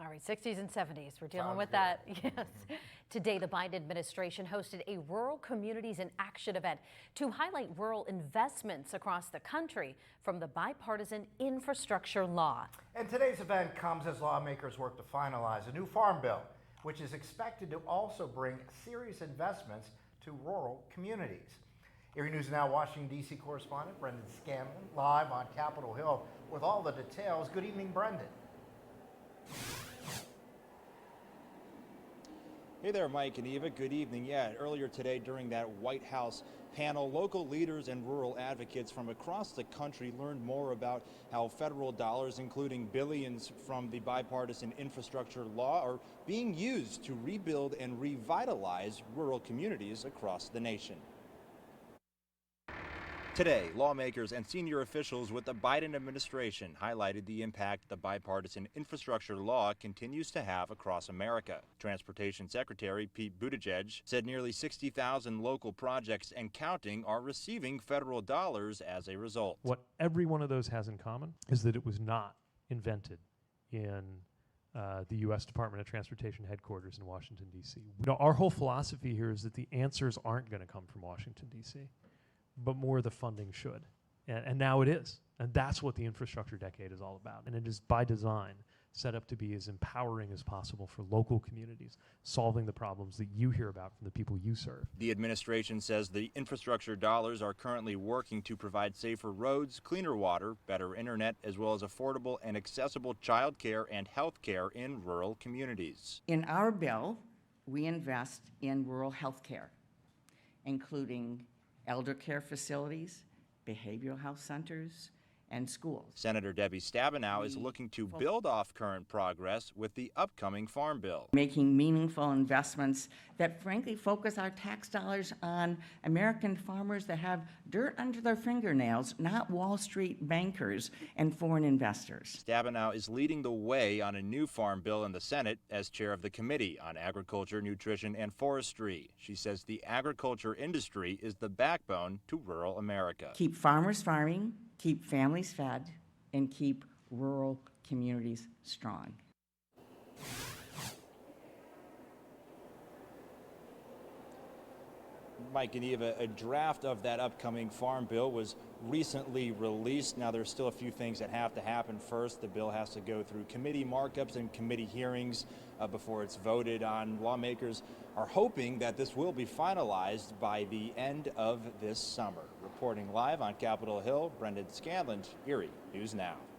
All right, 60s and 70s. We're dealing Sounds with good. that. Yes. Today, the Biden administration hosted a Rural Communities in Action event to highlight rural investments across the country from the bipartisan infrastructure law. And today's event comes as lawmakers work to finalize a new farm bill, which is expected to also bring serious investments to rural communities. Erie News Now Washington, D.C. correspondent Brendan Scanlon live on Capitol Hill with all the details. Good evening, Brendan. Hey there, Mike and Eva. Good evening. Yeah, earlier today during that White House panel, local leaders and rural advocates from across the country learned more about how federal dollars, including billions from the bipartisan infrastructure law, are being used to rebuild and revitalize rural communities across the nation. Today, lawmakers and senior officials with the Biden administration highlighted the impact the bipartisan infrastructure law continues to have across America. Transportation Secretary Pete Buttigieg said nearly 60,000 local projects and counting are receiving federal dollars as a result. What every one of those has in common is that it was not invented in the U.S. Department of Transportation headquarters in Washington, D.C. Our whole philosophy here is that the answers aren't going to come from Washington, D.C., but more the funding should. And now it is. And that's what the infrastructure decade is all about. And it is by design set up to be as empowering as possible for local communities, solving the problems that you hear about from the people you serve. The administration says the infrastructure dollars are currently working to provide safer roads, cleaner water, better internet, as well as affordable and accessible child care and health care in rural communities. In our bill, we invest in rural health care, including elder care facilities, behavioral health centers, and schools. Senator Debbie Stabenow is looking to build off current progress with the upcoming Farm Bill. Making meaningful investments that frankly focus our tax dollars on American farmers that have dirt under their fingernails, not Wall Street bankers and foreign investors. Stabenow is leading the way on a new Farm Bill in the Senate as chair of the Committee on Agriculture, Nutrition, and Forestry. She says the agriculture industry is the backbone to rural America. Keep farmers farming, keep families fed, and keep rural communities strong. Mike and Eva, a draft of that upcoming Farm Bill was recently released. Now, there's still a few things that have to happen first. The bill has to go through committee markups and committee hearings before it's voted on. Lawmakers are hoping that this will be finalized by the end of this summer. Reporting live on Capitol Hill, Brendan Scanlon, Erie News Now.